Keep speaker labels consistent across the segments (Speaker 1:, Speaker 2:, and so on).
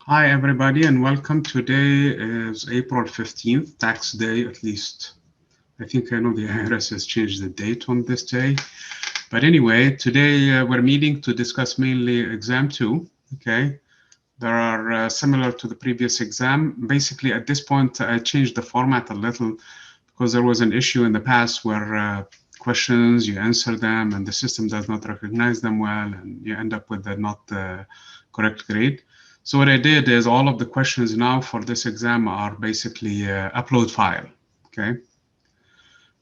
Speaker 1: Hi, everybody, and welcome. Today is April 15th, tax day, at least. I think I know the IRS has changed the date on this day. But anyway, today we're meeting to discuss mainly exam 2, okay? There are similar to the previous exam. Basically, at this point, I changed the format a little because there was an issue in the past where questions, you answer them, and the system does not recognize them well, and you end up with the not correct grade. So what I did is all of the questions now for this exam are basically upload file, okay?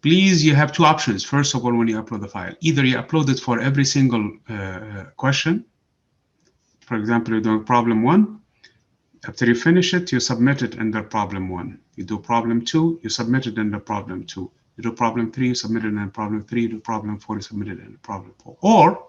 Speaker 1: Please, you have two options. First of all, when you upload the file, either you upload it for every single question. For example, you're doing problem 1. After you finish it, you submit it under problem 1. You do problem 2, you submit it under problem 2. You do problem 3, you submit it under problem 3. You do problem 4, you submit it under problem 4. Or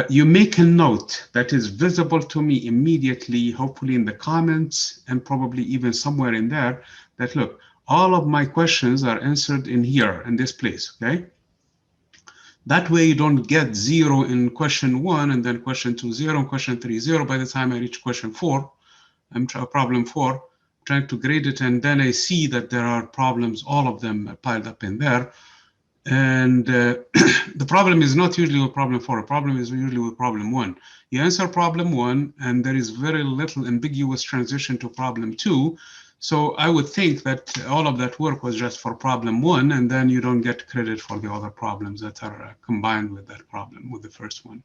Speaker 1: you make a note that is visible to me immediately, hopefully in the comments and probably even somewhere in there, that look, all of my questions are answered in here, in this place, okay? That way you don't get 0 in question 1 and then question 2, 0, and question 3, 0. By the time I reach question 4, I'm problem 4, trying to grade it, and then I see that there are problems, all of them piled up in there. And the problem is not usually with problem 4. The problem is usually with problem 1. You answer problem 1, and there is very little ambiguous transition to problem 2. So I would think that all of that work was just for problem 1, and then you don't get credit for the other problems that are combined with that problem, with the first one.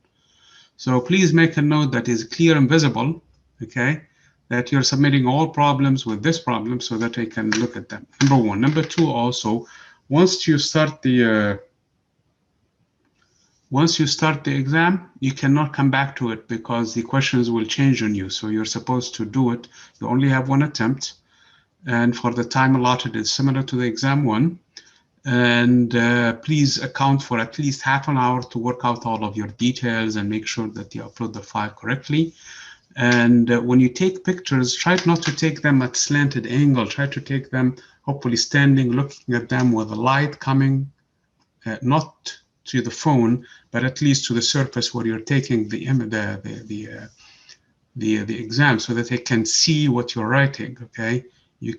Speaker 1: So please make a note that is clear and visible, okay, that you're submitting all problems with this problem so that I can look at them. Number 1. Number 2, also, once you start the exam, you cannot come back to it because the questions will change on you. So you're supposed to do it. You only have one attempt. And for the time allotted, it's similar to the exam 1. And please account for at least half an hour to work out all of your details and make sure that you upload the file correctly. And when you take pictures, try not to take them at slanted angle. Try to take them hopefully standing, looking at them with the light coming, not to the phone, but at least to the surface where you're taking the exam, so that they can see what you're writing. Okay, you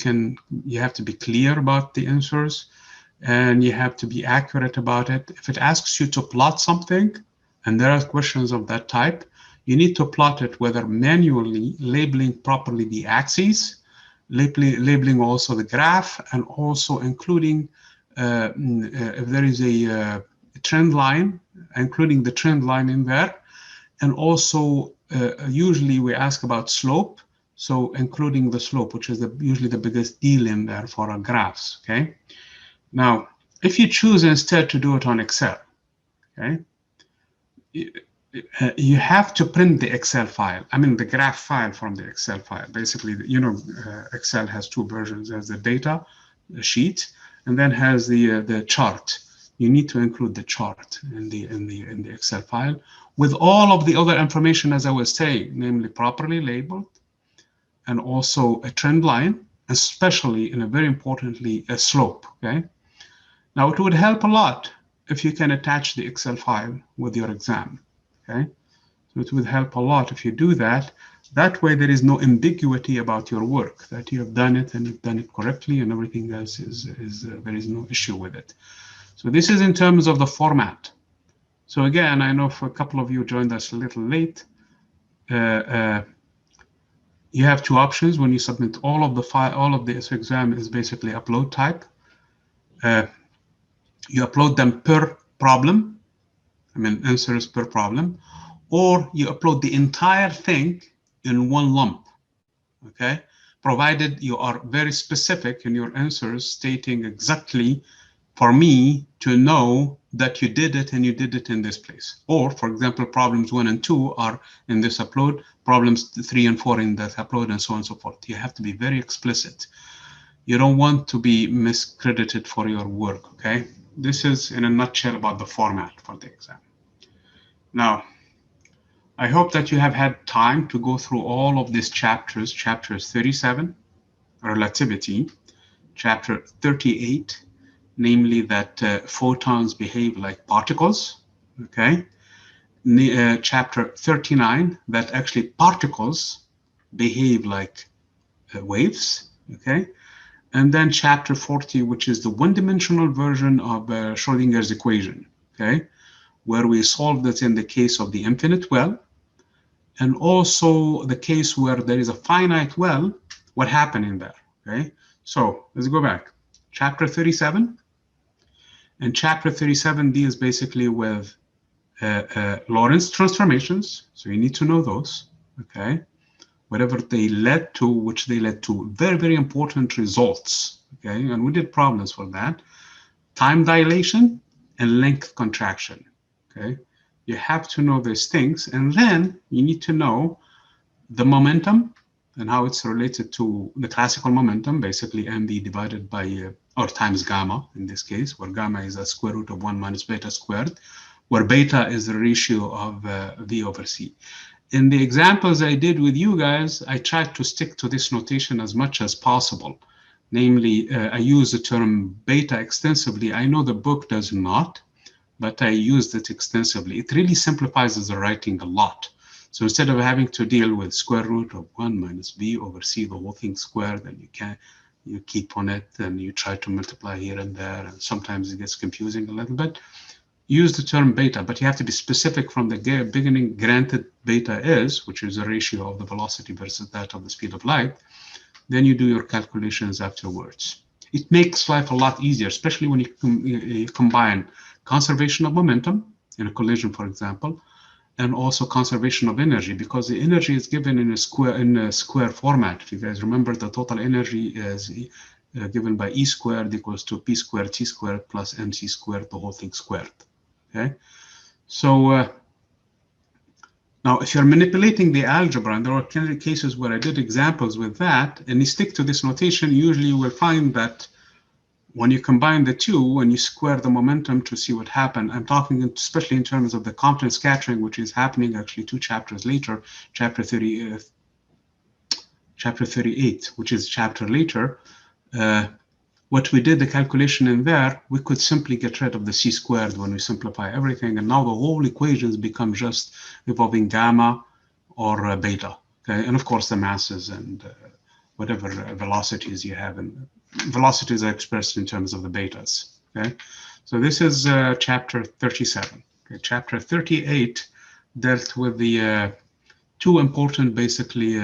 Speaker 1: have to be clear about the answers, and you have to be accurate about it. If it asks you to plot something, and there are questions of that type, you need to plot it, whether manually labeling properly the axes, labeling also the graph, and also including if there is a trend line, including the trend line in there. And also usually we ask about slope, so including the slope, which is usually the biggest deal in there for our graphs, okay? Now, if you choose instead to do it on Excel, okay, you have to print the Excel file. I mean, the graph file from the Excel file. Basically, you know, Excel has two versions. There's the data sheet, and then has the chart. You need to include the chart in the Excel file with all of the other information, as I was saying, namely properly labeled, and also a trend line, especially, and very importantly, a slope. Okay. Now, it would help a lot if you can attach the Excel file with your exam. Okay, so it would help a lot if you do that. That way, there is no ambiguity about your work, that you have done it and you've done it correctly, and everything else there is no issue with it. So this is in terms of the format. So again, I know for a couple of you joined us a little late. You have two options when you submit all of the file. All of this exam is basically upload type. You upload them per problem. I mean, answers per problem, or you upload the entire thing in one lump, okay? Provided you are very specific in your answers, stating exactly for me to know that you did it and you did it in this place. Or, for example, problems 1 and 2 are in this upload, problems 3 and 4 in that upload, and so on and so forth. You have to be very explicit. You don't want to be miscredited for your work, okay? This is in a nutshell about the format for the exam. Now, I hope that you have had time to go through all of these chapters, chapters 37, relativity, chapter 38, namely that photons behave like particles, okay? Chapter 39, that actually particles behave like waves, okay? And then chapter 40, which is the one-dimensional version of Schrodinger's equation, okay? Where we solved it in the case of the infinite well, and also the case where there is a finite well, what happened in there, okay? So let's go back. Chapter 37, and chapter 37 deals basically with Lorentz transformations, so you need to know those, okay? Whatever they led to, which they led to very, very important results, okay? And we did problems for that. Time dilation and length contraction, okay? You have to know these things, and then you need to know the momentum and how it's related to the classical momentum, basically mv divided by, or times gamma in this case, where gamma is a square root of 1 minus beta squared, where beta is the ratio of v over c. In the examples I did with you guys, I tried to stick to this notation as much as possible. Namely, I use the term beta extensively. I know the book does not, but I used it extensively. It really simplifies the writing a lot. So instead of having to deal with square root of 1 minus v over c, the whole thing squared, and you keep on it, and you try to multiply here and there, and sometimes it gets confusing a little bit. Use the term beta, but you have to be specific from the beginning. Granted beta is, which is a ratio of the velocity versus that of the speed of light, then you do your calculations afterwards. It makes life a lot easier, especially when you combine conservation of momentum in a collision, for example, and also conservation of energy, because the energy is given in a square format. If you guys remember, the total energy is given by E squared equals to P squared T squared plus MC squared, the whole thing squared. Okay, so now if you're manipulating the algebra, and there are cases where I did examples with that, and you stick to this notation, usually you will find that when you combine the two and you square the momentum to see what happened, I'm talking especially in terms of the Compton scattering, which is happening actually 2 chapters later, chapter 38, which is chapter later. What we did, the calculation in there, we could simply get rid of the c squared when we simplify everything, and now the whole equations become just involving gamma or beta, okay? And of course the masses and whatever velocities you have, and velocities are expressed in terms of the betas, okay? So this is chapter 37. Okay? Chapter 38 dealt with the two important, basically,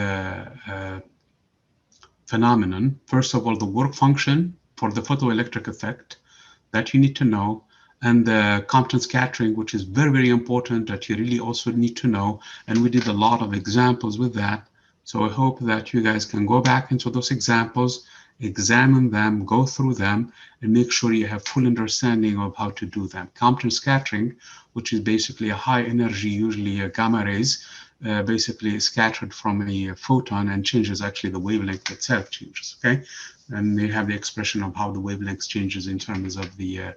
Speaker 1: phenomenon. First of all, the work function for the photoelectric effect that you need to know, and the Compton scattering, which is very, very important, that you really also need to know. And we did a lot of examples with that. So I hope that you guys can go back into those examples, examine them, go through them, and make sure you have full understanding of how to do them. Compton scattering, which is basically a high energy, usually gamma rays, basically scattered from a photon and changes, actually the wavelength itself changes, okay? And they have the expression of how the wavelength changes in terms of the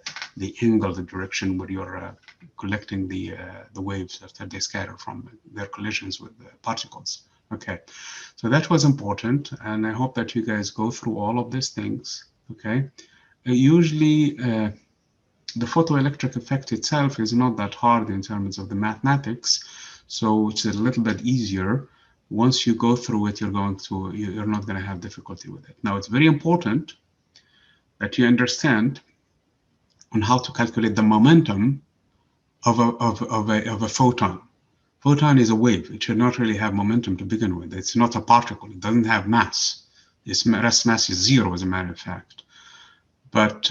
Speaker 1: angle, the direction where you're collecting the waves after they scatter from their collisions with the particles. Okay, so that was important, and I hope that you guys go through all of these things, okay? Usually, the photoelectric effect itself is not that hard in terms of the mathematics, so it's a little bit easier. Once you go through it, you're not going to have difficulty with it. Now, it's very important that you understand on how to calculate the momentum of a photon. Photon is a wave. It should not really have momentum to begin with. It's not a particle. It doesn't have mass. Its mass is 0, as a matter of fact. But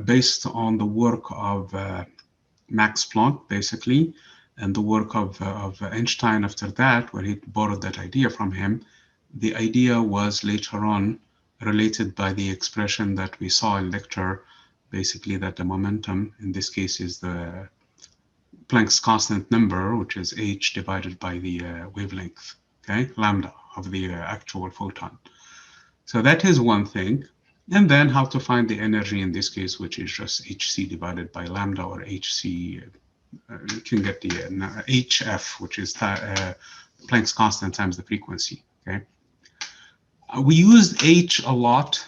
Speaker 1: based on the work of Max Planck, basically, and the work of Einstein after that, where he borrowed that idea from him, the idea was later on related by the expression that we saw in lecture, basically that the momentum, in this case, is the Planck's constant number, which is h divided by the wavelength, okay, lambda of the actual photon. So that is one thing. And then how to find the energy in this case, which is just hc divided by lambda, or hc, you can get the hf, which is Planck's constant times the frequency, okay? We used h a lot,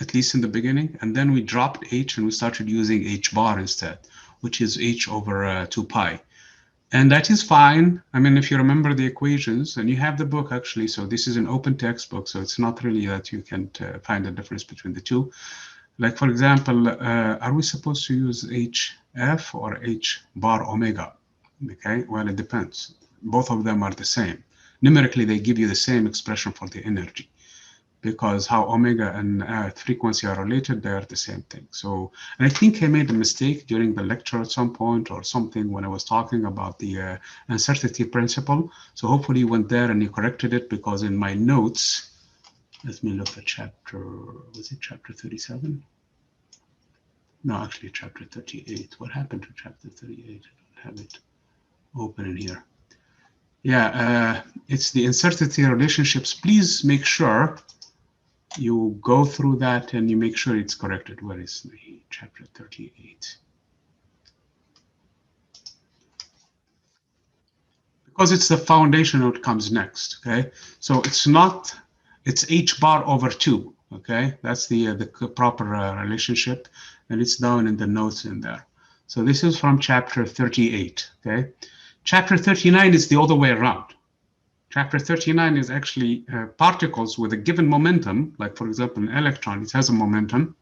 Speaker 1: at least in the beginning, and then we dropped h and we started using h bar instead, which is h over 2 pi. And that is fine. I mean, if you remember the equations, and you have the book actually, so this is an open textbook, so it's not really that you can find a difference between the two. Like, for example, are we supposed to use HF or H bar omega? Okay, well, it depends. Both of them are the same. Numerically, they give you the same expression for the energy, because how omega and frequency are related, they are the same thing. So, and I think I made a mistake during the lecture at some point or something when I was talking about the uncertainty principle. So hopefully you went there and you corrected it, because in my notes, let me look at chapter, was it chapter 37? No, actually chapter 38. What happened to chapter 38? I don't have it open in here. Yeah, it's the uncertainty relationships. Please make sure you go through that and you make sure it's corrected. Where is the chapter 38? Because it's the foundation that comes next, okay? So it's not, it's H bar over 2, okay? That's the proper relationship, and it's down in the notes in there. So this is from chapter 38, okay? Chapter 39 is the other way around. Chapter 39 is actually particles with a given momentum, like for example, an electron, it has a momentum.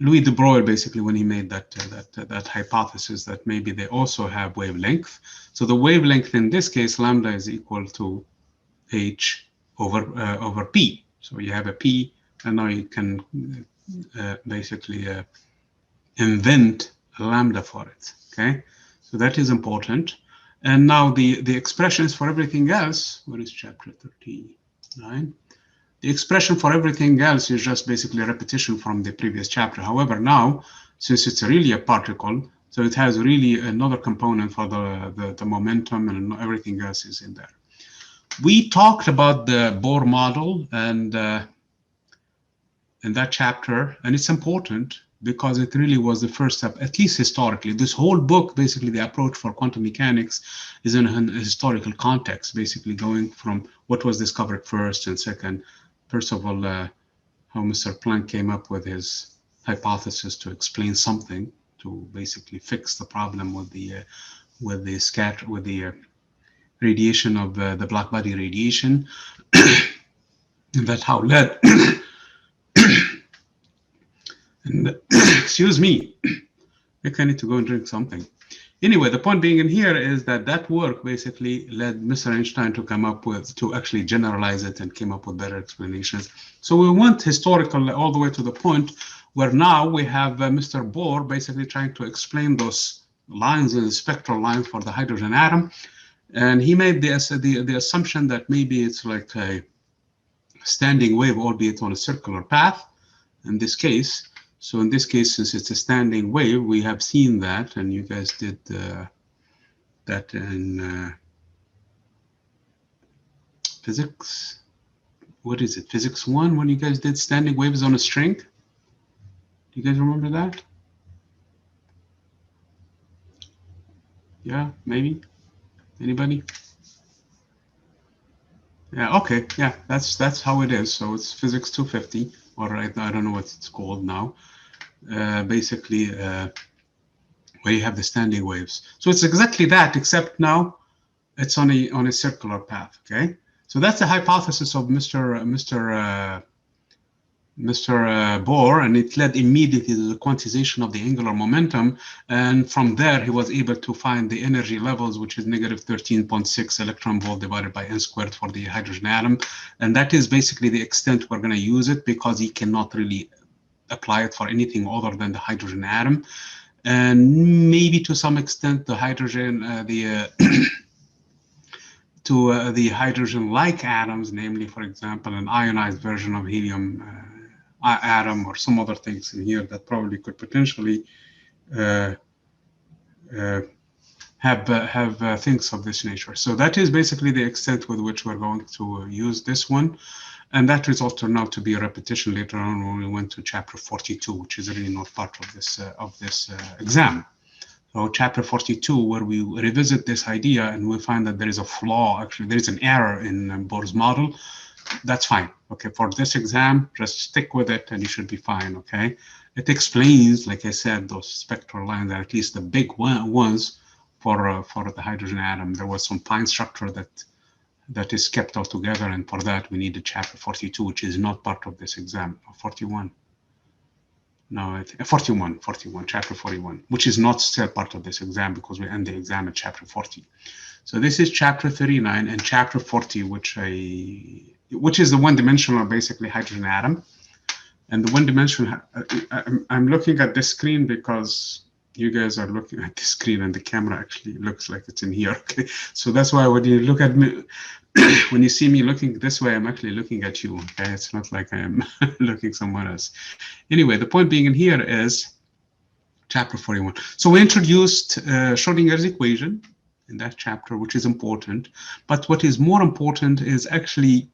Speaker 1: Louis de Broglie, basically, when he made that hypothesis that maybe they also have wavelength. So the wavelength in this case, lambda is equal to h over p. So you have a p, and now you can basically invent a lambda for it. Okay, so that is important. And now the expressions for everything else. What is chapter 39? The expression for everything else is just basically a repetition from the previous chapter. However, now, since it's really a particle, so it has really another component for the momentum, and everything else is in there. We talked about the Bohr model and in that chapter, and it's important because it really was the first step, at least historically. This whole book, basically the approach for quantum mechanics, is in a historical context, basically going from what was discovered first and second. First of all, how Mr. Planck came up with his hypothesis to explain something, to basically fix the problem with the radiation of the black body radiation. And that how led and excuse me, I think I need to go and drink something. Anyway, the point being in here is that that work basically led Mr. Einstein to come up with, to actually generalize it and came up with better explanations. So we went historical all the way to the point where now we have Mr. Bohr basically trying to explain those lines and spectral lines for the hydrogen atom. And he made the assumption that maybe it's like a standing wave, albeit on a circular path in this case. So in this case, since it's a standing wave, we have seen that, and you guys did that in physics. What is it? Physics 1, when you guys did standing waves on a string? Do you guys remember that? Yeah, maybe? Anybody? Yeah, okay, yeah, that's how it is. So it's physics 250, or I don't know what it's called now. Basically, where you have the standing waves. So it's exactly that, except now it's on a circular path. Okay, so that's the hypothesis of Mr. Bohr, and it led immediately to the quantization of the angular momentum. And from there, he was able to find the energy levels, which is negative 13.6 electron volt divided by n squared for the hydrogen atom. And that is basically the extent we're going to use it, because he cannot really apply it for anything other than the hydrogen atom. And maybe to some extent, the hydrogen, the hydrogen-like atoms, namely, for example, an ionized version of helium atom or some other things in here that probably could potentially have things of this nature. So that is basically the extent with which we're going to use this one. And that result turned out to be a repetition later on when we went to chapter 42, which is really not part of this exam. So chapter 42, where we revisit this idea and we find that there is a flaw, actually there is an error in Bohr's model. That's fine. Okay, for this exam, just stick with it and you should be fine. Okay, it explains, like I said, those spectral lines, at least the big ones for the hydrogen atom. There was some fine structure that is kept all together, and for that we needed chapter 42, which is not part of this exam. 41. No, 41, chapter 41, which is not still part of this exam because we end the exam at chapter 40. So this is chapter 39 and chapter 40, which is the one-dimensional, basically, hydrogen atom. And the one-dimensional, I'm looking at this screen because you guys are looking at the screen and the camera actually looks like it's in here. Okay, so that's why when you look at me, when you see me looking this way, I'm actually looking at you. Okay, it's not like I am looking somewhere else. Anyway, the point being in here is chapter 41. So we introduced Schrödinger's equation in that chapter, which is important. But what is more important is actually,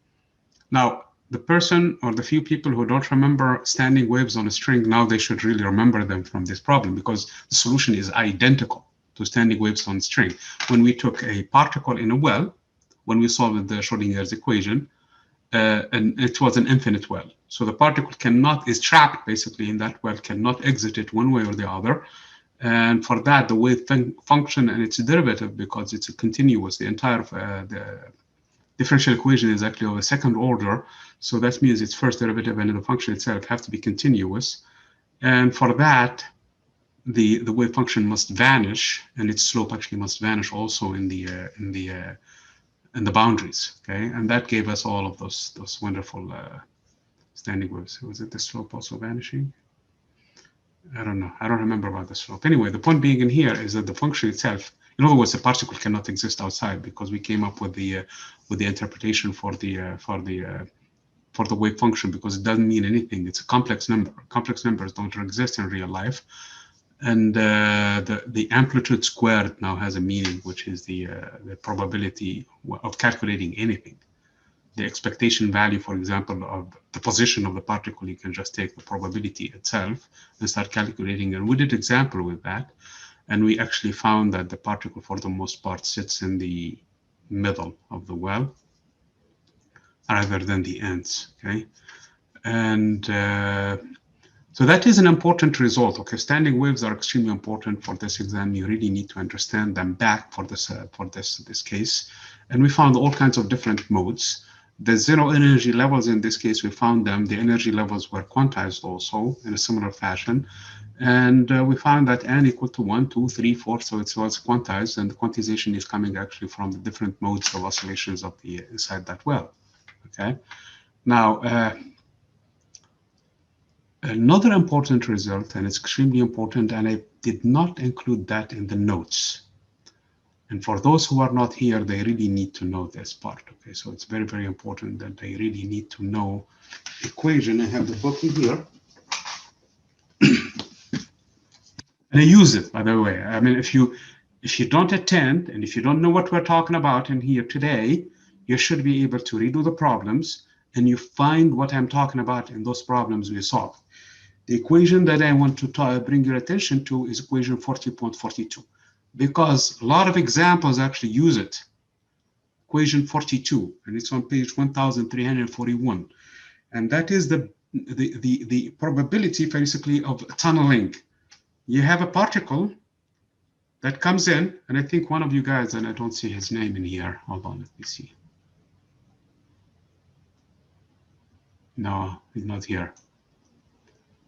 Speaker 1: now the person or the few people who don't remember standing waves on a string, now they should really remember them from this problem, because the solution is identical to standing waves on a string. When we took a particle in a well, when we solved the Schrödinger's equation, and it was an infinite well. So the particle is trapped basically in that well, cannot exit it one way or the other. And for that, the wave function and its derivative, because it's a continuous, the entire the differential equation is actually of a second order. So that means its first derivative and the function itself have to be continuous. And for that, the wave function must vanish, and its slope actually must vanish also in the boundaries. Okay, and that gave us all of those wonderful standing waves. Was it the slope also vanishing? I don't know. I don't remember about the slope. Anyway, the point being in here is that the function itself, in other words, the particle cannot exist outside, because we came up with the interpretation for the wave function, because it doesn't mean anything. It's a complex number. Complex numbers don't exist in real life, and the amplitude squared now has a meaning, which is the probability of calculating anything. The expectation value, for example, of the position of the particle, you can just take the probability itself and start calculating. And we did example with that, and we actually found that the particle, for the most part, sits in the middle of the well rather than the ends. Okay, and so that is an important result. Okay, standing waves are extremely important for this exam. You really need to understand them back for this case. And we found all kinds of different modes. The zero energy levels, in this case, we found them. The energy levels were quantized also in a similar fashion. And we found that n equal to 1, 2, 3, 4. So it was quantized, and the quantization is coming actually from the different modes of oscillations of the inside that well. Okay. Now, another important result, and it's extremely important, and I did not include that in the notes. And for those who are not here, they really need to know this part. Okay, so it's very, very important that they really need to know the equation. I have the book in here. And I use it, by the way. I mean, if you don't attend, and if you don't know what we're talking about in here today, you should be able to redo the problems, and you find what I'm talking about in those problems we solve. The equation that I want to bring your attention to is equation 40.42. Because a lot of examples actually use it. Equation 42, and it's on page 1341. And that is the probability, basically, of tunneling. You have a particle that comes in, and I think one of you guys, and I don't see his name in here. Hold on, let me see. No, he's not here.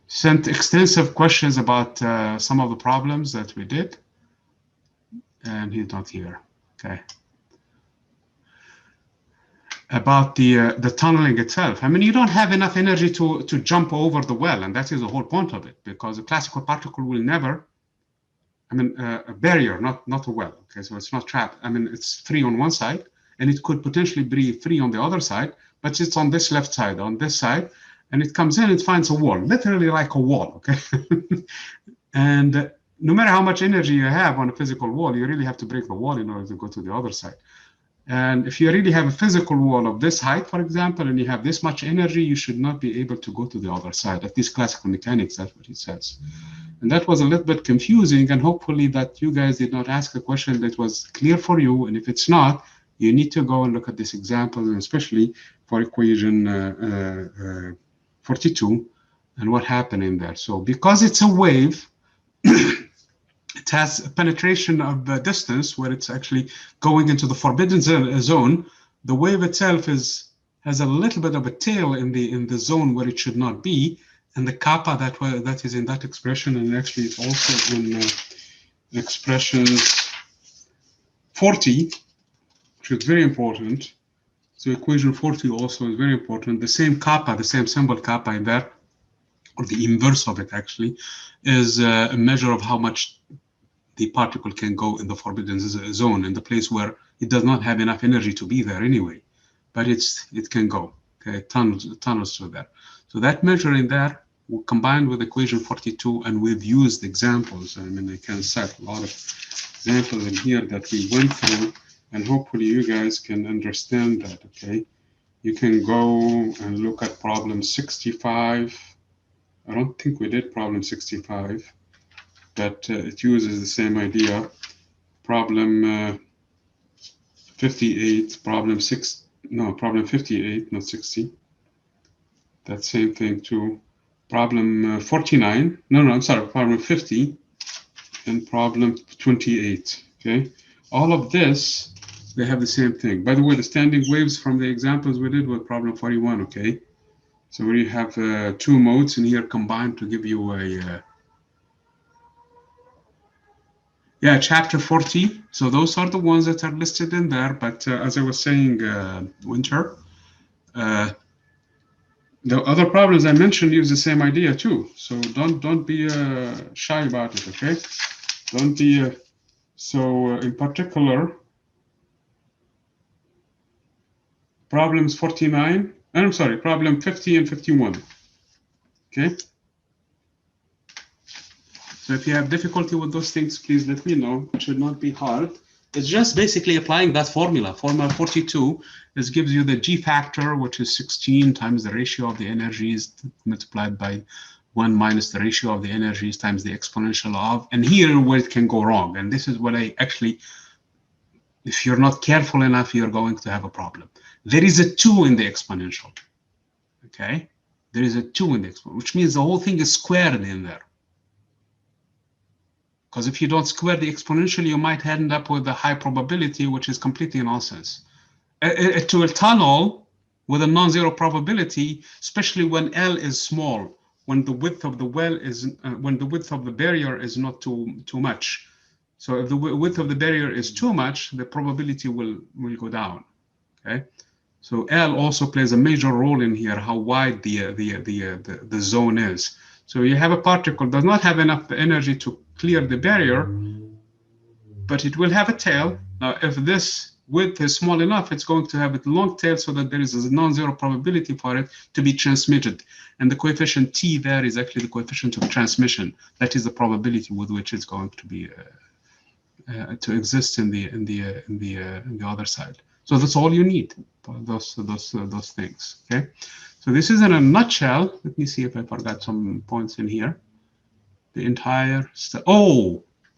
Speaker 1: Sent extensive questions about some of the problems that we did. And he's not here. Okay. About the tunneling itself. I mean, you don't have enough energy to jump over the well, and that is the whole point of it, because a classical particle will never, I mean, a barrier, not a well. Okay, so it's not trapped. I mean, it's free on one side, and it could potentially be free on the other side, but it's on this left side, on this side, and it comes in, it finds a wall, literally like a wall. Okay, and no matter how much energy you have on a physical wall, you really have to break the wall in order to go to the other side. And if you really have a physical wall of this height, for example, and you have this much energy, you should not be able to go to the other side. At least classical mechanics, that's what it says. And that was a little bit confusing, and hopefully that you guys did not ask a question that was clear for you. And if it's not, you need to go and look at this example, and especially for equation 42 and what happened in there. So because it's a wave, it has a penetration of distance where it's actually going into the forbidden zone. The wave itself has a little bit of a tail in the zone where it should not be, and the kappa that is in that expression, and actually it's also in expressions 40, which is very important. So equation 40 also is very important. The same kappa, the same symbol kappa in there, or the inverse of it actually, is a measure of how much the particle can go in the forbidden zone, in the place where it does not have enough energy to be there anyway, but it can go. Okay, tunnels through there. So that measure in there, combined with equation 42, and we've used examples. I mean, I can cite a lot of examples in here that we went through, and hopefully you guys can understand that. Okay, you can go and look at problem 65. I don't think we did problem 65, but it uses the same idea. Problem 58, problem 58, not 60. That same thing too. Problem 49, I'm sorry, problem 50 and problem 28, okay? All of this, they have the same thing. By the way, the standing waves from the examples we did with problem 41, okay? So we have two modes in here combined to give you a, chapter 40. So those are the ones that are listed in there. But as I was saying, Winter, the other problems I mentioned use the same idea too. So don't be shy about it, okay? Don't be, in particular, problems 49, I'm sorry, problem 50 and 51, okay? So if you have difficulty with those things, please let me know. It should not be hard. It's just basically applying that formula. Formula 42 gives you the G factor, which is 16 times the ratio of the energies multiplied by 1 minus the ratio of the energies times the exponential of. And here where it can go wrong. And this is what I actually, if you're not careful enough, you're going to have a problem. There is a 2 in the exponential. Okay? There is a 2 in the exponential, which means the whole thing is squared in there. Because if you don't square the exponential, you might end up with a high probability, which is completely nonsense. To a tunnel with a non-zero probability, especially when L is small, when the width of the well is, when the width of the barrier is not too much. So if the width of the barrier is too much, the probability will go down. Okay. So L also plays a major role in here, how wide the zone is. So you have a particle does not have enough energy to clear the barrier, but it will have a tail. Now, if this width is small enough, it's going to have a long tail so that there is a non-zero probability for it to be transmitted. And the coefficient T there is actually the coefficient of transmission. That is the probability with which it's going to be to exist in the other side. So that's all you need for those things. Okay. So this is in a nutshell. Let me see if I forgot some points in here. The entire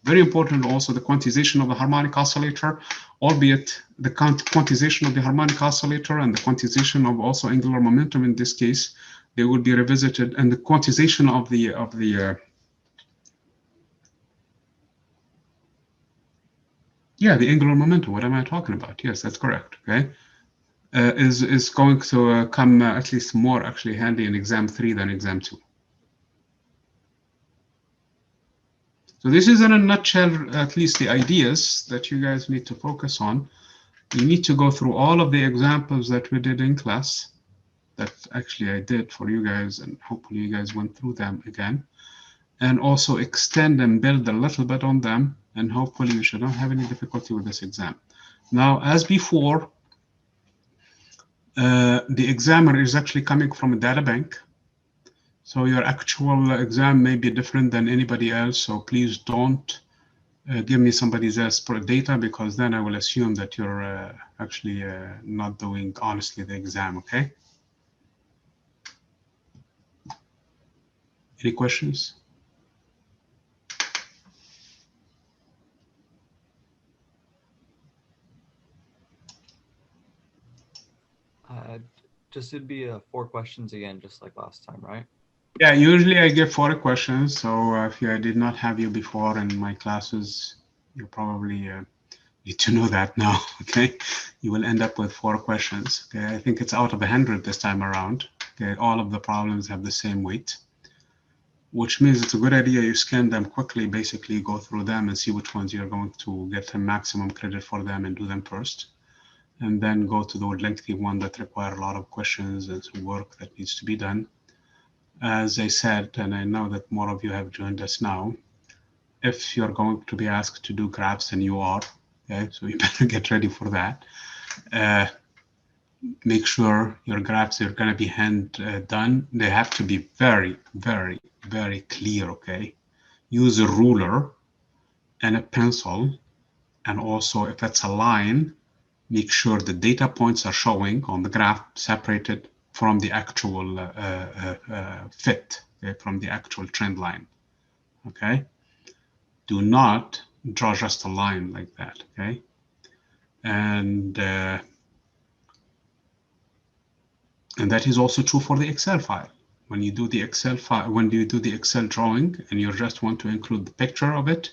Speaker 1: very important also the quantization of the harmonic oscillator, albeit the quantization of the harmonic oscillator and the quantization of also angular momentum in this case, they will be revisited, and the quantization of the angular momentum. What am I talking about? Yes, that's correct. Okay. Is going to come at least more actually handy in exam 3 than exam 2. So this is in a nutshell, at least the ideas that you guys need to focus on. You need to go through all of the examples that we did in class, that actually I did for you guys, and hopefully you guys went through them again, and also extend and build a little bit on them, and hopefully you should not have any difficulty with this exam. Now, as before, the examiner is actually coming from a data bank. So your actual exam may be different than anybody else. So please don't give me somebody else's data, because then I will assume that you're actually not doing honestly the exam, okay? Any questions?
Speaker 2: Just it'd be 4 questions again, just like last time, right?
Speaker 1: Yeah, usually I give 40 questions. So if I did not have you before in my classes, you probably need to know that now. Okay, you will end up with 4 questions. Okay, I think it's out of 100 this time around. Okay, all of the problems have the same weight, which means it's a good idea you scan them quickly, basically go through them and see which ones you're going to get the maximum credit for them and do them first. And then go to the lengthy one that require a lot of questions and some work that needs to be done. As I said, and I know that more of you have joined us now, if you're going to be asked to do graphs, and you are, okay, so you better get ready for that. Uh, make sure your graphs are going to be hand done. They have to be very, very, very clear, okay? Use a ruler and a pencil, and also if it's a line, make sure the data points are showing on the graph separated from the actual fit, okay, from the actual trend line, okay? Do not draw just a line like that, okay? And that is also true for the Excel file. When you do the Excel file, when you do the Excel drawing and you just want to include the picture of it,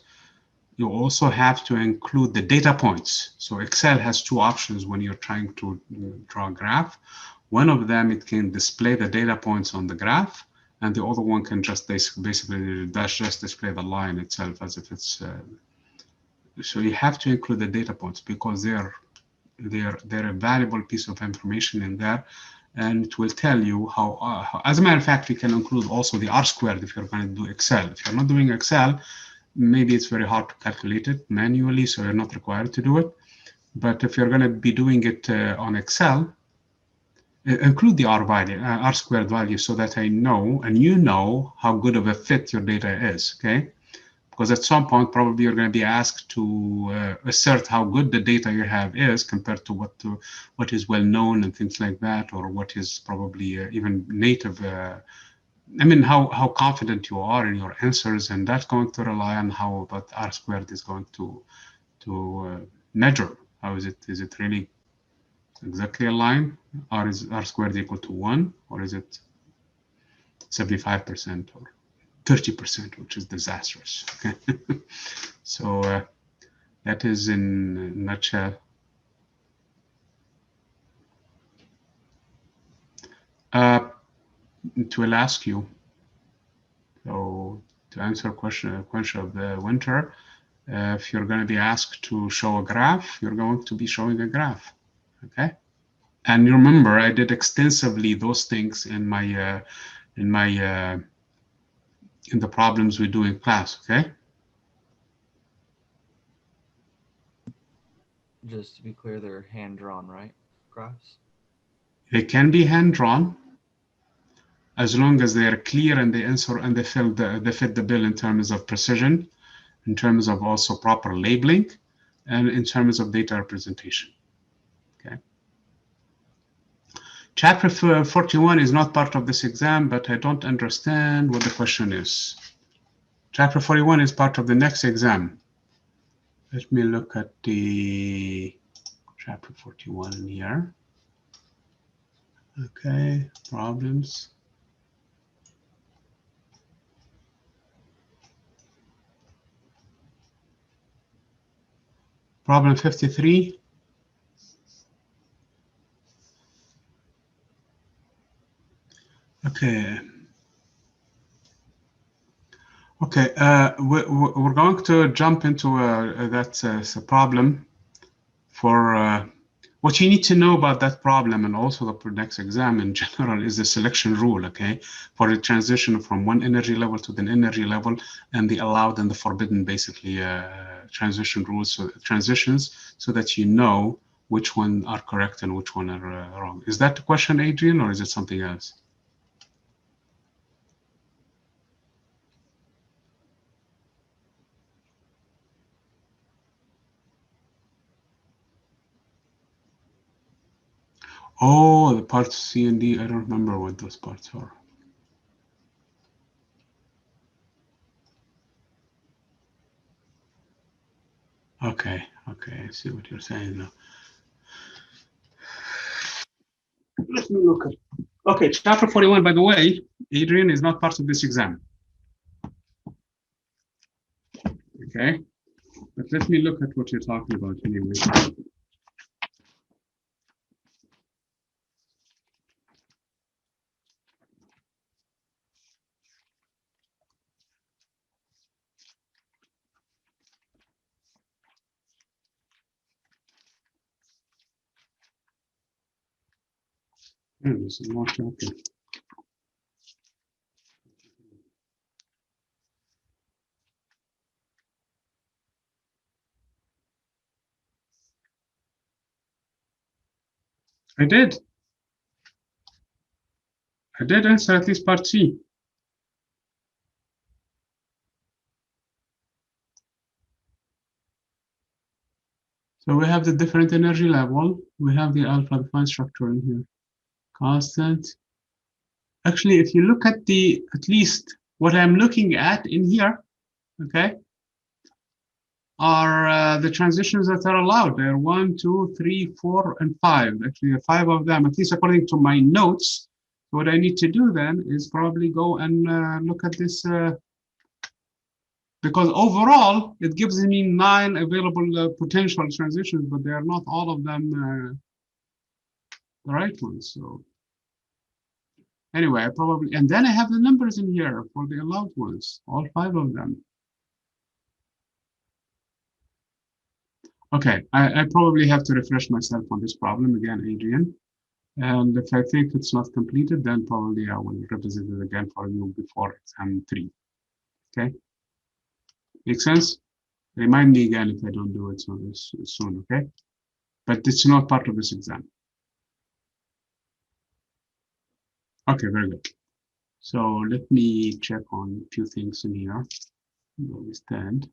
Speaker 1: you also have to include the data points. So Excel has two options when you're trying to draw a graph. One of them, it can display the data points on the graph, and the other one can just basically just display the line itself as if it's. So you have to include the data points because they're a valuable piece of information in there, and it will tell you how as a matter of fact, we can include also the R squared if you're going to do Excel. If you're not doing Excel, maybe it's very hard to calculate it manually, so you're not required to do it. But if you're going to be doing it on Excel, include the R value, R squared value, so that I know and you know how good of a fit your data is, okay? Because at some point, probably you're going to be asked to assert how good the data you have is compared to what is well known and things like that, or what is probably even native. I mean, how confident you are in your answers, and that's going to rely on how that R squared is going to measure. How is it? Is it really exactly a line? Or is R squared equal to 1, or is it 75% or 30%, which is disastrous? Okay, so that is in a nutshell. It will ask you. So to answer a question of the winter, if you're going to be asked to show a graph, you're going to be showing a graph, okay? And remember, I did extensively those things in my in the problems we do in class, okay?
Speaker 2: Just to be clear, they're hand drawn, right? Graphs.
Speaker 1: They can be hand drawn as long as they are clear and they answer and they fit the bill in terms of precision, in terms of also proper labeling, and in terms of data representation. Okay. Chapter 41 is not part of this exam, but I don't understand what the question is. Chapter 41 is part of the next exam. Let me look at the chapter 41 in here. Okay, problems. Problem 53. Okay. Okay, we're going to jump into that's a problem for what you need to know about that problem, and also the next exam in general, is the selection rule, okay, for the transition from one energy level to the energy level, and the allowed and the forbidden, basically, transition rules, so transitions, so that you know which one are correct and which one are wrong. Is that the question, Adrian, or is it something else? Oh, the parts C and D, I don't remember what those parts are. Okay, okay, I see what you're saying now. Let me look at Okay, chapter 41, by the way, Adrian is not part of this exam. Okay, but let me look at what you're talking about anyway. Yeah, there's a long chapter. I did answer at least part C. So we have the different energy level. We have the alpha defined structure in here. Constant. Actually, if you look at at least what I'm looking at in here, okay, are the transitions that are allowed. There are 1, 2, 3, 4, and 5. Actually, there are 5 of them, at least according to my notes. So what I need to do then is probably go and look at this, because overall, it gives me 9 available potential transitions, but they are not all of them the right ones. So anyway, I probably, and then I have the numbers in here for the allowed ones, all 5 of them. Okay, I probably have to refresh myself on this problem again, Adrian. And if I think it's not completed, then probably I will revisit it again for you before exam 3. Okay? Make sense? Remind me again if I don't do it soon, okay? But it's not part of this exam. Okay, very good. So let me check on a few things in here. Where we stand.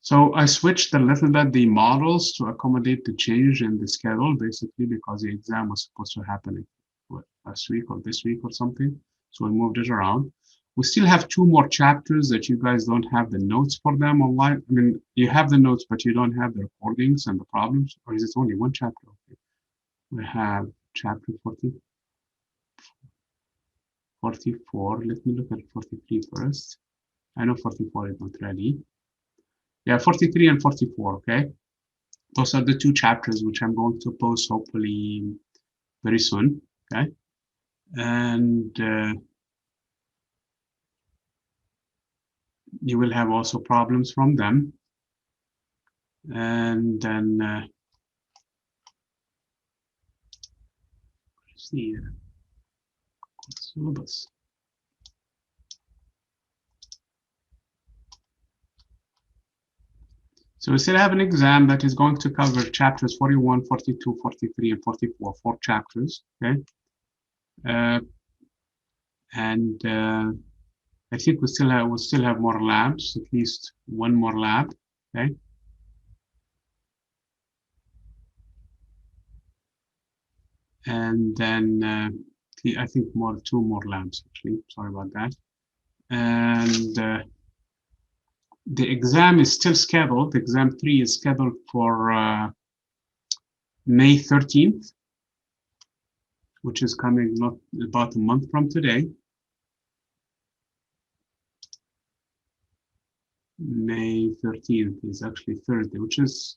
Speaker 1: So I switched a little bit the models to accommodate the change in the schedule, basically because the exam was supposed to happen last week or this week or something. So I moved it around. We still have 2 more chapters that you guys don't have the notes for them online. I mean, you have the notes, but you don't have the recordings and the problems, or is it only 1 chapter? Okay. We have chapter 40, 44. Let me look at 43 first. I know 44 is not ready. Yeah, 43 and 44, okay? Those are the 2 chapters which I'm going to post hopefully very soon, okay? And you will have also problems from them. And then let's see, syllabus. So we still have an exam that is going to cover chapters 41, 42, 43, and 44, 4 chapters, okay? And I think we'll still have more labs, at least 1 more lab, okay? And then I think 2 more labs actually. Sorry about that. And the exam is still scheduled. Exam 3 is scheduled for May 13th, which is coming not about a month from today. May 13th is actually Thursday, which is,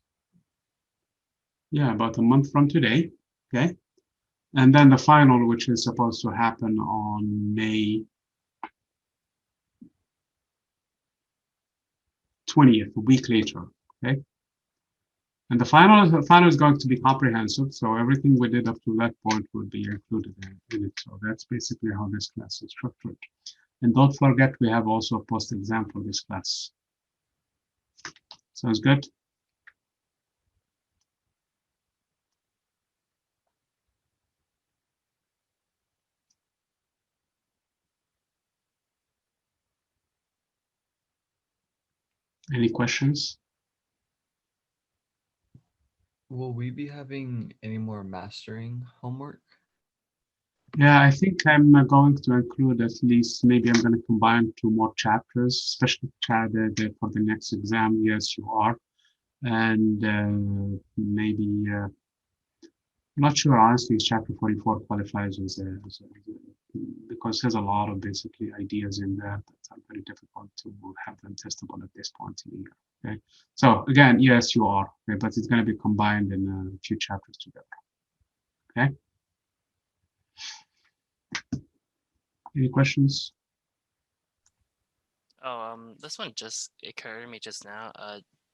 Speaker 1: yeah, about a month from today, okay? And then the final, which is supposed to happen on May 20th, a week later, okay? And the final is going to be comprehensive, so everything we did up to that point would be included in it. So that's basically how this class is structured. And don't forget, we have also a post-exam for this class. Sounds good? Any questions?
Speaker 2: Will we be having any more mastering homework?
Speaker 1: Yeah, I think I'm going to include at least, maybe I'm going to combine 2 more chapters, especially for the next exam. Yes, you are. And maybe, I'm not sure, honestly, if chapter 44 qualifies because there's a lot of basically ideas in there that are very difficult to have them testable at this point in the year. Okay. So again, yes, you are, okay, but it's going to be combined in a few chapters together. Okay. Any questions?
Speaker 3: Oh, this one just occurred to me just now.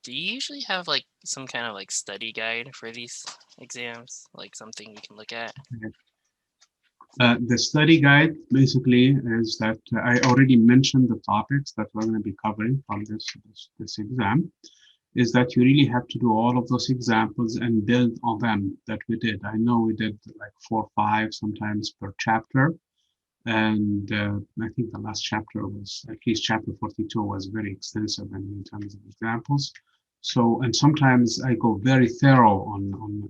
Speaker 3: Do you usually have like some kind of like study guide for these exams? Like something you can look at?
Speaker 1: The study guide basically is that I already mentioned the topics that we're going to be covering from this exam, is that you really have to do all of those examples and build on them that we did. I know we did like 4 or 5 sometimes per chapter. And I think the last chapter was, at least chapter 42 was very extensive in terms of examples. So, and sometimes I go very thorough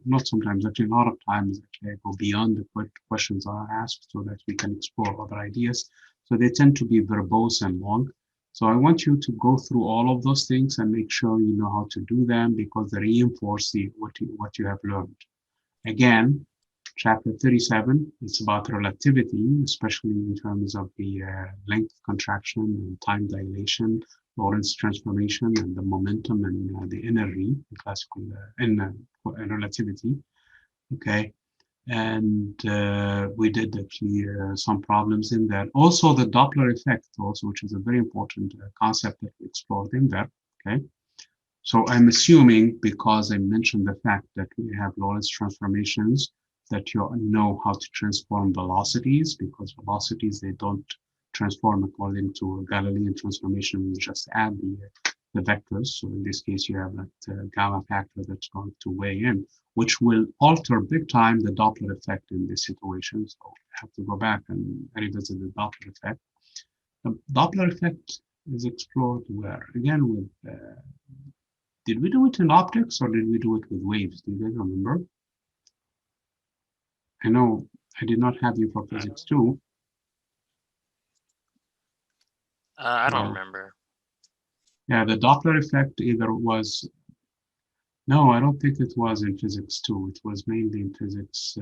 Speaker 1: not sometimes, actually a lot of times, actually I go beyond the questions are asked so that we can explore other ideas. So they tend to be verbose and long. So I want you to go through all of those things and make sure you know how to do them because they reinforce what you have learned. Again, chapter 37 is about relativity, especially in terms of the length contraction and time dilation, Lorentz transformation, and the momentum and the energy, in classical in relativity. Okay, and we did actually some problems in there. Also, the Doppler effect, also, which is a very important concept that we explored in there. Okay. So I'm assuming, because I mentioned the fact that we have Lorentz transformations, that you know how to transform velocities, because velocities, they don't transform according to Galilean transformation. You just add the vectors. So in this case, you have that gamma factor that's going to weigh in, which will alter big time the Doppler effect in this situation. So I have to go back and revisit the Doppler effect. The Doppler effect is explored where? Again, with did we do it in optics or did we do it with waves? Do you guys remember? I know I did not have you for physics too.
Speaker 3: I don't
Speaker 1: Yeah,
Speaker 3: remember.
Speaker 1: yeah. The Doppler effect either was no, I don't think it was in physics two. It was mainly in physics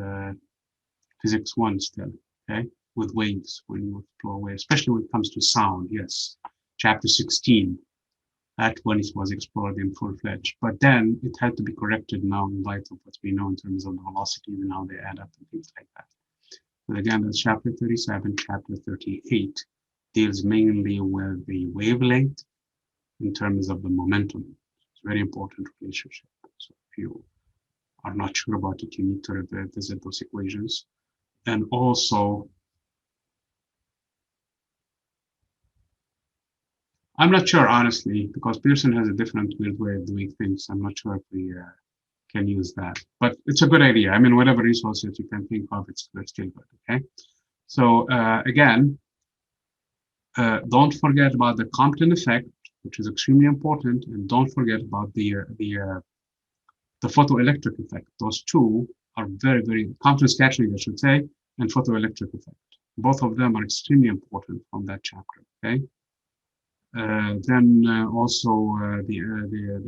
Speaker 1: one still. Okay, with waves when you explore waves, especially when it comes to sound. Yes, chapter 16. That one was explored in full-fledged, but then it had to be corrected now in light of what we know in terms of the velocities and how they add up and things like that. But again, that's chapter 37. Chapter 38 deals mainly with the wavelength in terms of the momentum. It's a very important relationship. So if you are not sure about it, you need to revisit those equations. And also, I'm not sure, honestly, because Pearson has a different weird way of doing things. I'm not sure if we can use that, but it's a good idea. I mean, whatever resources you can think of, it's still good. Okay. So again, don't forget about the Compton effect, which is extremely important, and don't forget about the photoelectric effect. Those two are very, very Compton scattering, I should say, and photoelectric effect. Both of them are extremely important from that chapter. Okay. Then also the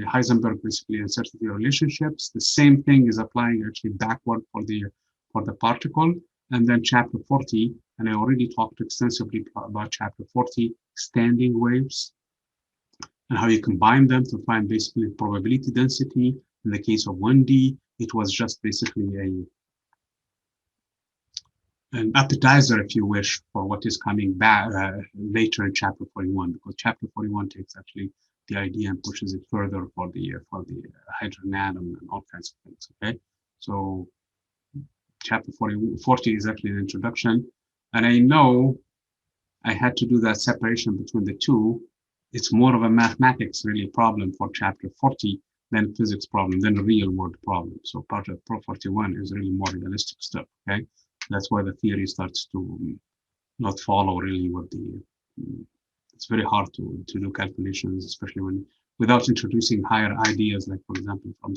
Speaker 1: Heisenberg basically uncertainty relationships. The same thing is applying actually backward for the particle. And then chapter 40, and I already talked extensively about chapter 40, standing waves, and how you combine them to find basically probability density. In the case of 1D, it was just basically an appetizer, if you wish, for what is coming back later in chapter 41, because chapter 41 takes actually the idea and pushes it further for the hydrogen atom and all kinds of things. Okay, so chapter 40 is actually an introduction, and I know I had to do that separation between the two. It's more of a mathematics really problem for chapter 40 than a physics problem, than a real world problem. So part of Pro 41 is really more realistic stuff. Okay, that's why the theory starts to not follow really what it's very hard to do calculations, especially when without introducing higher ideas, like for example from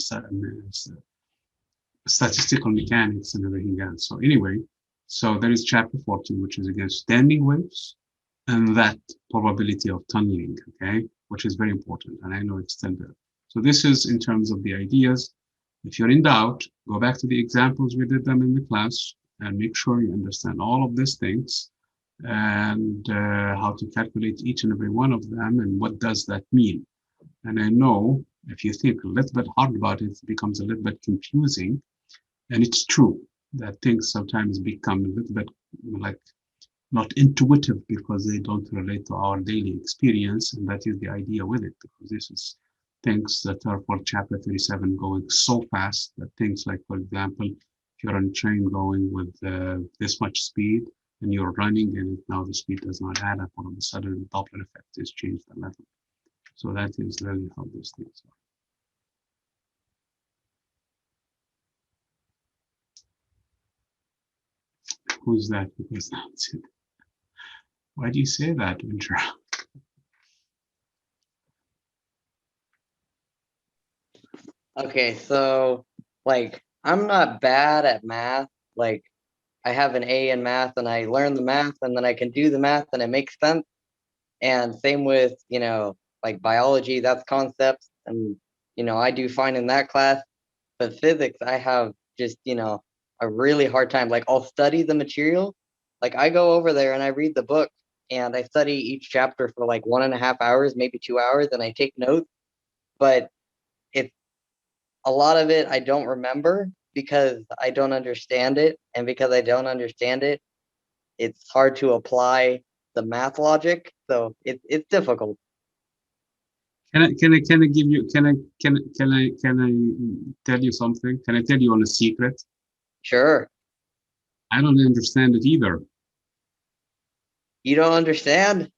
Speaker 1: statistical mechanics and everything else. So anyway, So there is chapter 40, which is against standing waves and that probability of tunneling, okay, which is very important. And I know it's still there. So this is in terms of the ideas. If you're in doubt, go back to the examples we did them in the class and make sure you understand all of these things and how to calculate each and every one of them and what does that mean. And I know if you think a little bit hard about it, it becomes a little bit confusing. And it's true that things sometimes become a little bit like not intuitive because they don't relate to our daily experience. And that is the idea with it, because this is things that are for chapter 37 going so fast that things like, for example, if you're on a train going with this much speed and you're running and now the speed does not add up, all of a sudden the Doppler effect has changed the level. So that is really how these things are. Who's that? Because that's it. Why do you say that, Winter?
Speaker 4: Okay, so like I'm not bad at math. Like I have an A in math and I learn the math and then I can do the math and it makes sense. And same with, like biology, that's concepts. And, I do fine in that class. But physics, I have just, a really hard time. Like I'll study the material. Like I go over there and I read the book and I study each chapter for like 1.5 hours, maybe 2 hours, and I take notes. But it's a lot of it I don't remember because I don't understand it. And because I don't understand it, it's hard to apply the math logic. So it's difficult.
Speaker 1: Can I give you can I tell you something? Can I tell you on a secret?
Speaker 4: Sure.
Speaker 1: I don't understand it either.
Speaker 4: You don't understand?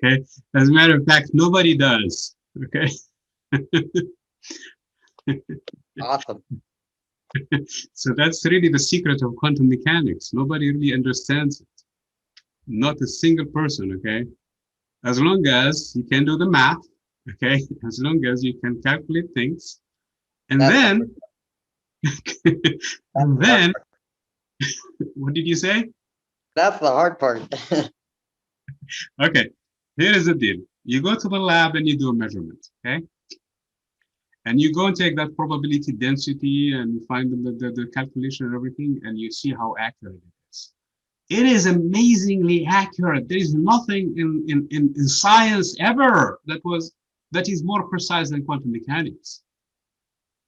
Speaker 1: Okay. As a matter of fact, nobody does. Okay.
Speaker 4: Awesome.
Speaker 1: So that's really the secret of quantum mechanics. Nobody really understands it. Not a single person, okay? As long as you can do the math, okay? As long as you can calculate things. And then, and then, what did you say?
Speaker 4: That's the hard part.
Speaker 1: Okay, here is the deal. You go to the lab and you do a measurement, okay? And you go and take that probability density and find the calculation and everything, and you see how accurate it is. It is amazingly accurate. There is nothing in science ever that is more precise than quantum mechanics.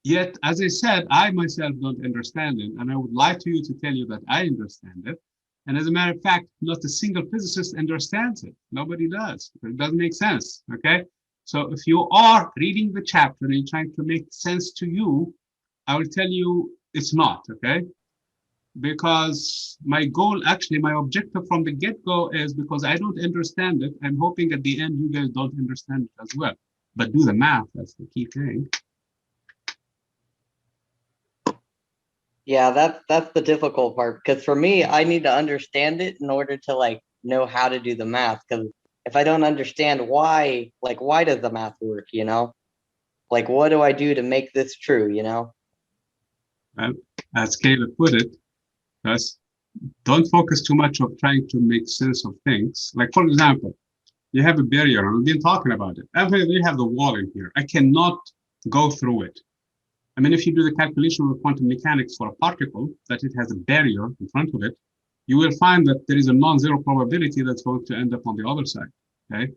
Speaker 1: Yet, as I said, I myself don't understand it, and I would like to you to tell you that I understand it. And as a matter of fact, not a single physicist understands it. Nobody does. It doesn't make sense, okay? So if you are reading the chapter and trying to make sense to you, I will tell you it's not, okay? Because my goal, actually, my objective from the get-go is because I don't understand it, I'm hoping at the end you guys don't understand it as well. But do the math, that's the key thing.
Speaker 4: Yeah, that's the difficult part, because for me, I need to understand it in order to like know how to do the math. Because if I don't understand why, like why does the math work, Like what do I do to make this true,
Speaker 1: Well, as Caleb put it, just don't focus too much on trying to make sense of things. Like for example, you have a barrier, and we've been talking about it. After we have the wall in here, I cannot go through it. I mean, if you do the calculation with quantum mechanics for a particle, that it has a barrier in front of it, you will find that there is a non-zero probability that's going to end up on the other side, okay?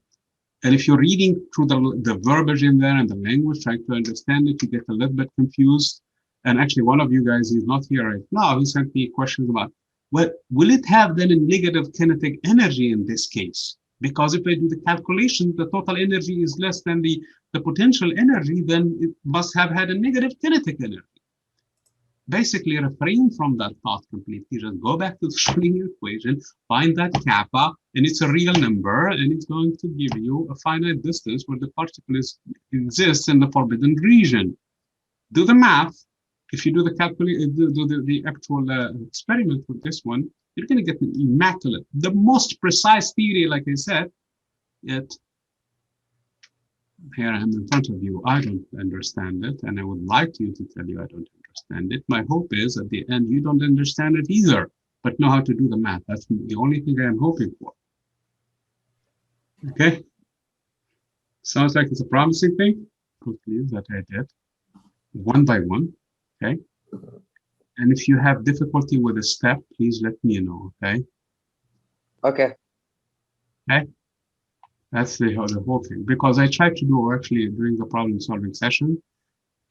Speaker 1: And if you're reading through the verbiage in there and the language, trying to understand it, you get a little bit confused. And actually, one of you guys is not here right now. He sent me questions about, well, will it have then a negative kinetic energy in this case? Because if I do the calculation, the total energy is less than the potential energy, then it must have had a negative kinetic energy. Basically, refrain from that thought completely. Just go back to the Schrödinger equation, find that kappa, and it's a real number, and it's going to give you a finite distance where the particle exists in the forbidden region. Do the math. If you do the the actual experiment with this one, you're going to get an immaculate, the most precise theory, like I said, yet here I am in front of you. I don't understand it, and I would like you to tell you I don't understand. understand it. My hope is at the end you don't understand it either, but know how to do the math. That's the only thing I am hoping for. Okay? Sounds like it's a promising thing. Please, that I did. One by one. Okay? And if you have difficulty with a step, please let me know. Okay?
Speaker 4: Okay.
Speaker 1: Okay? That's the whole thing. Because I tried to do actually during the problem solving session.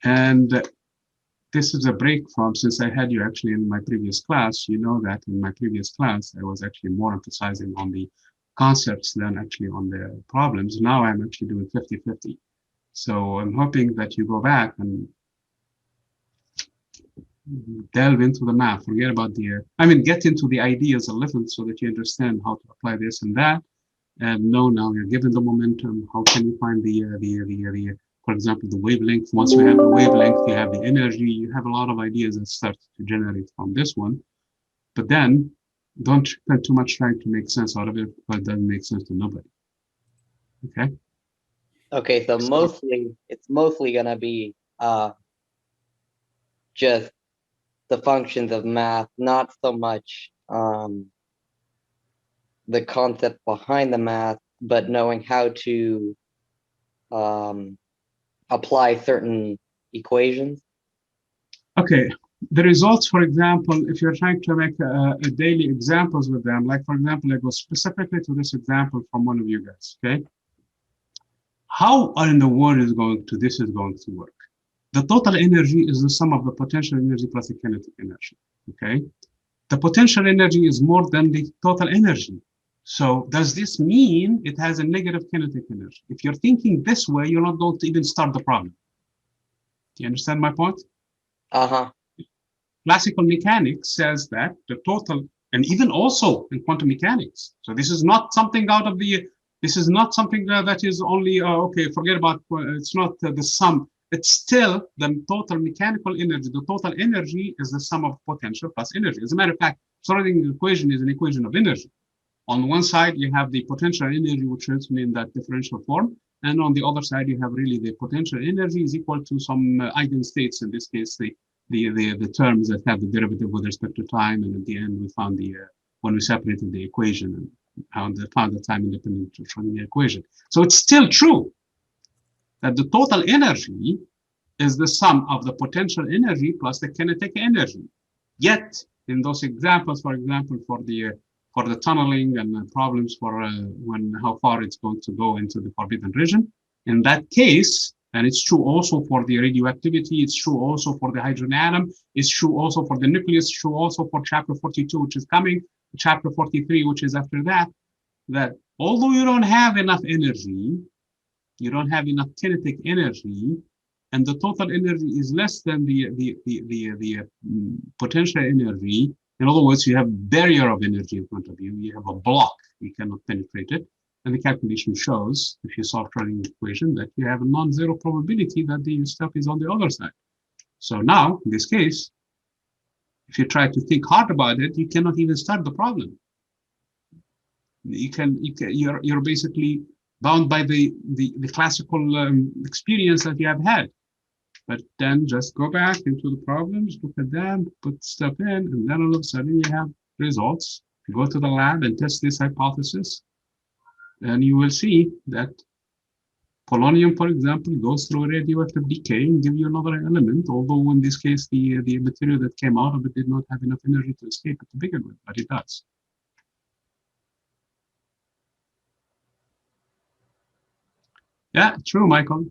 Speaker 1: And this is a break from, since I had you actually in my previous class, you know that in my previous class, I was actually more emphasizing on the concepts than actually on the problems. Now I'm actually doing 50-50. So I'm hoping that you go back and delve into the math, forget about the, get into the ideas a little so that you understand how to apply this and that. And know now you're given the momentum, how can you find for example, the wavelength. Once you have the wavelength, you have the energy, you have a lot of ideas that start to generate from this one. But then don't spend too much time to make sense out of it, but it doesn't make sense to nobody. Okay?
Speaker 4: Okay, so it's mostly gonna be just the functions of math, not so much the concept behind the math, but knowing how to apply certain equations.
Speaker 1: Okay, the results, for example, if you're trying to make a daily examples with them, like for example, I go specifically to this example from one of you guys, okay? How in the world this is going to work? The total energy is the sum of the potential energy plus the kinetic energy, okay? The potential energy is more than the total energy. So does this mean it has a negative kinetic energy? If you're thinking this way, you're not going to even start the problem. Do you understand my point?
Speaker 4: Uh-huh.
Speaker 1: Classical mechanics says that the total, and even also in quantum mechanics. So this is not something out of the, this is not something that is only, okay, forget about, it's not the sum. It's still the total mechanical energy. The total energy is the sum of potential plus energy. As a matter of fact, Schrödinger's equation is an equation of energy. On one side, you have the potential energy, which is in that differential form. And on the other side, you have really the potential energy is equal to some eigenstates, in this case, the terms that have the derivative with respect to time. And at the end, we found when we separated the equation and found the time independent Schrödinger equation. So it's still true that the total energy is the sum of the potential energy plus the kinetic energy. Yet, in those examples, for example, for the tunneling and problems for how far it's going to go into the forbidden region, in that case, and it's true also for the radioactivity, it's true also for the hydrogen atom, it's true also for the nucleus, it's true also for chapter 42, which is coming, chapter 43, which is after that, that although you don't have enough energy, you don't have enough kinetic energy, and the total energy is less than the potential energy. In other words, you have a barrier of energy in front of you. You have a block. You cannot penetrate it. And the calculation shows, if you solve Schrödinger equation, that you have a non-zero probability that the stuff is on the other side. So now, in this case, if you try to think hard about it, you cannot even start the problem. You're basically bound by the classical experience that you have had. But then just go back into the problems, look at them, put stuff in, and then all of a sudden you have results. You go to the lab and test this hypothesis, and you will see that polonium, for example, goes through a radioactive decay and give you another element, although in this case, the material that came out of it did not have enough energy to escape it to begin with, but it does. Yeah, true, Michael.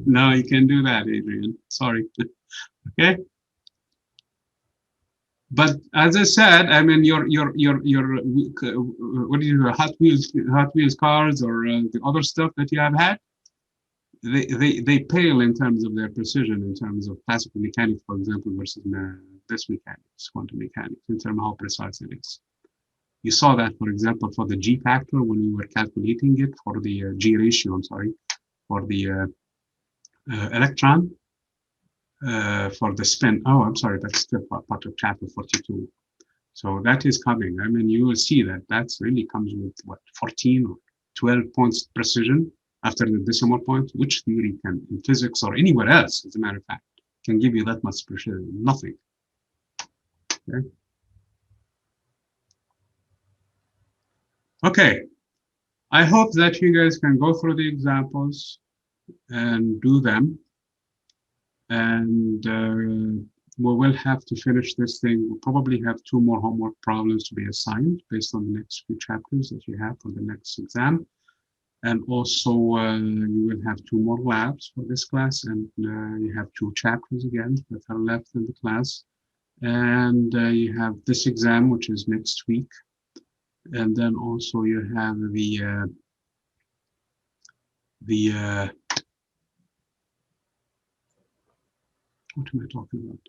Speaker 1: No, you can't do that, Adrian. Sorry. Okay. But as I said, I mean, your what do you Hot Wheels cars or the other stuff that you have had, they pale in terms of their precision, in terms of classical mechanics, for example, versus this mechanics, quantum mechanics, in terms of how precise it is. You saw that, for example, for the G factor when we were calculating it for the G ratio. I'm sorry, for the electron. For the spin. Oh, I'm sorry, that's still part of chapter 42. So that is coming. I mean, you will see that that's really comes with what, 14 or 12 points precision. after the decimal point. Which theory can, in physics or anywhere else, as a matter of fact, can give you that much precision? Nothing. Okay. Okay. I hope that you guys can go through the examples and do them. And we will have to finish this thing. We'll probably have 2 more homework problems to be assigned based on the next few chapters that you have for the next exam. And also, you will have 2 more labs for this class, and you have 2 chapters again that are left in the class. And you have this exam, which is next week. And then also you have what am I talking about?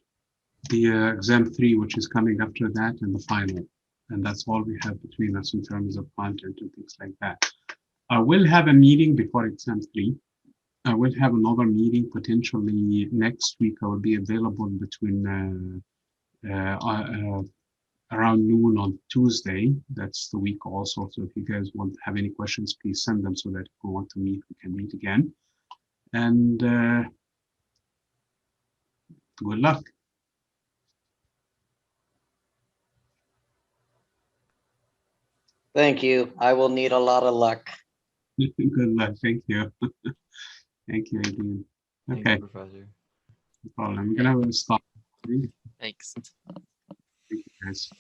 Speaker 1: The exam 3, which is coming after that, and the final. And that's all we have between us in terms of content and things like that. I will have a meeting before exam 3. I will have another meeting potentially next week. I will be available between around noon on Tuesday. That's the week also. So if you guys want to have any questions, please send them so that if we want to meet, we can meet again. And good luck.
Speaker 4: Thank you. I will need a lot of luck.
Speaker 1: Good luck. Thank you. Thank you, Adrian.
Speaker 2: Thank
Speaker 1: Okay,
Speaker 2: you, Professor.
Speaker 1: no problem. I'm gonna stop. Thank
Speaker 3: Thanks.
Speaker 1: you, guys.